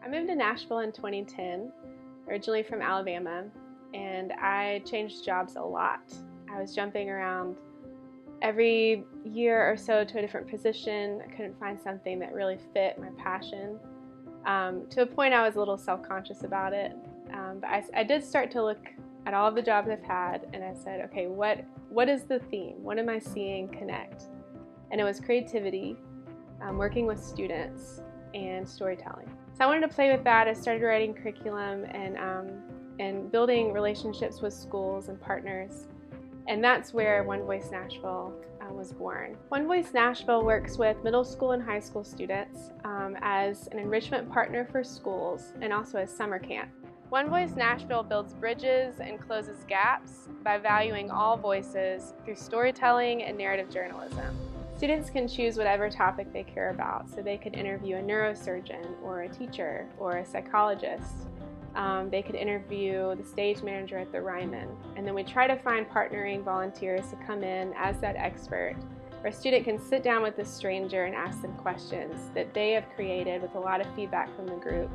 I moved to Nashville in 2010, originally from Alabama, and I changed jobs a lot. I was jumping around every year or so to a different position. I couldn't find something that really fit my passion. To a point I was a little self-conscious about it, but I did start to look at all of the jobs I've had, and I said, okay, what is the theme? What am I seeing connect? And it was creativity, working with students, and storytelling. So I wanted to play with that. I started writing curriculum and building relationships with schools and partners. And that's where One Voice Nashville was born. One Voice Nashville works with middle school and high school students as an enrichment partner for schools and also as summer camp. One Voice Nashville builds bridges and closes gaps by valuing all voices through storytelling and narrative journalism. Students can choose whatever topic they care about, so they could interview a neurosurgeon or a teacher or a psychologist. They could interview the stage manager at the Ryman, and then we try to find partnering volunteers to come in as that expert, where a student can sit down with a stranger and ask them questions that they have created with a lot of feedback from the group.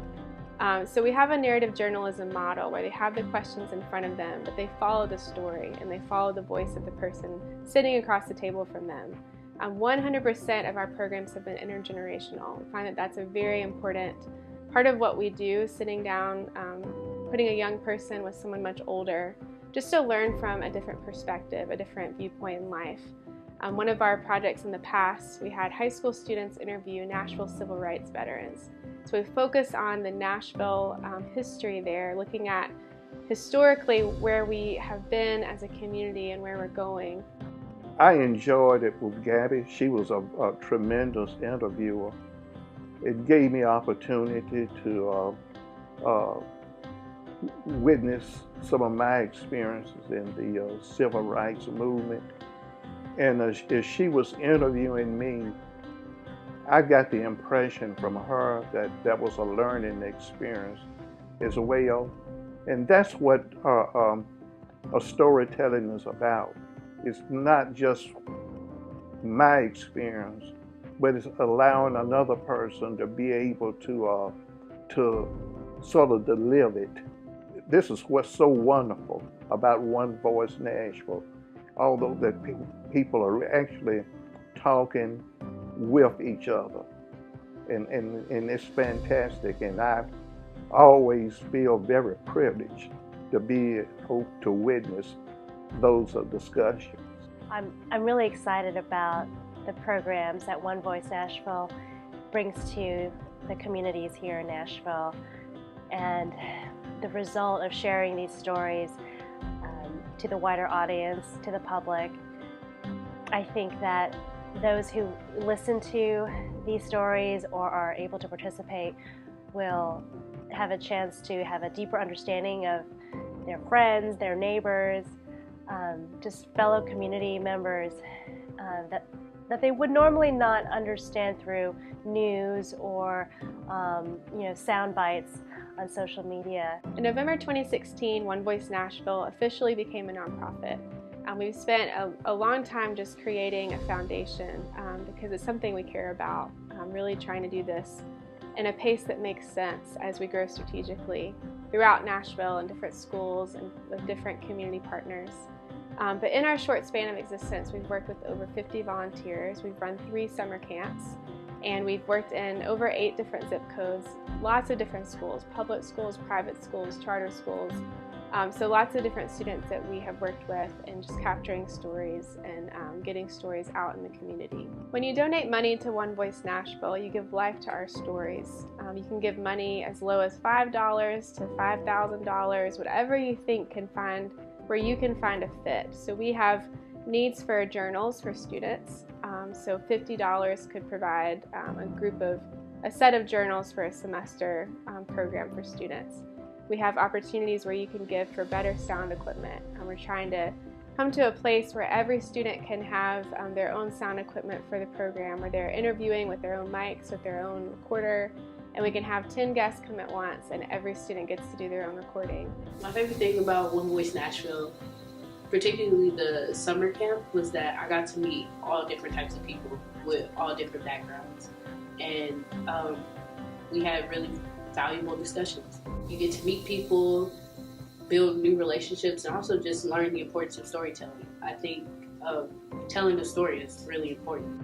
So we have a narrative journalism model where they have the questions in front of them, but they follow the story and they follow the voice of the person sitting across the table from them. 100% of our programs have been intergenerational. We find that that's a very important part of what we do, sitting down, putting a young person with someone much older, just to learn from a different perspective, a different viewpoint in life. One of our projects in the past, we had high school students interview Nashville civil rights veterans. So we focused on the Nashville history there, looking at historically where we have been as a community and where we're going. I enjoyed it with Gabby. She was a tremendous interviewer. It gave me opportunity to witness some of my experiences in the civil rights movement. And as she was interviewing me, I got the impression from her that that was a learning experience as well. And that's what a storytelling is about. It's not just my experience, but it's allowing another person to be able to sort of deliver it. This is what's so wonderful about One Voice Nashville. Although that people are actually talking with each other, and it's fantastic. And I always feel very privileged to be able to witness those discussions. I'm really excited about the programs that One Voice Nashville brings to the communities here in Nashville, and the result of sharing these stories to the wider audience, to the public. I think that those who listen to these stories or are able to participate will have a chance to have a deeper understanding of their friends, their neighbors, just fellow community members that they would normally not understand through news or sound bites on social media. In November 2016, One Voice Nashville officially became a nonprofit. We've spent a long time just creating a foundation because it's something we care about, really trying to do this in a pace that makes sense as we grow strategically throughout Nashville and different schools and with different community partners. But in our short span of existence, we've worked with over 50 volunteers. We've run 3 summer camps, and we've worked in over 8 different zip codes, lots of different schools, public schools, private schools, charter schools. So lots of different students that we have worked with and just capturing stories and getting stories out in the community. When you donate money to One Voice Nashville, you give life to our stories. You can give money as low as $5 to $5,000, whatever you think can find where you can find a fit. So we have needs for journals for students. So $50 could provide a set of journals for a semester program for students. We have opportunities where you can give for better sound equipment. We're trying to come to a place where every student can have their own sound equipment for the program, where they're interviewing with their own mics, with their own recorder, and we can have 10 guests come at once and every student gets to do their own recording. My favorite thing about One Voice Nashville, particularly the summer camp, was that I got to meet all different types of people with all different backgrounds. And we had really valuable discussions. You get to meet people, build new relationships, and also just learn the importance of storytelling. I think telling a story is really important.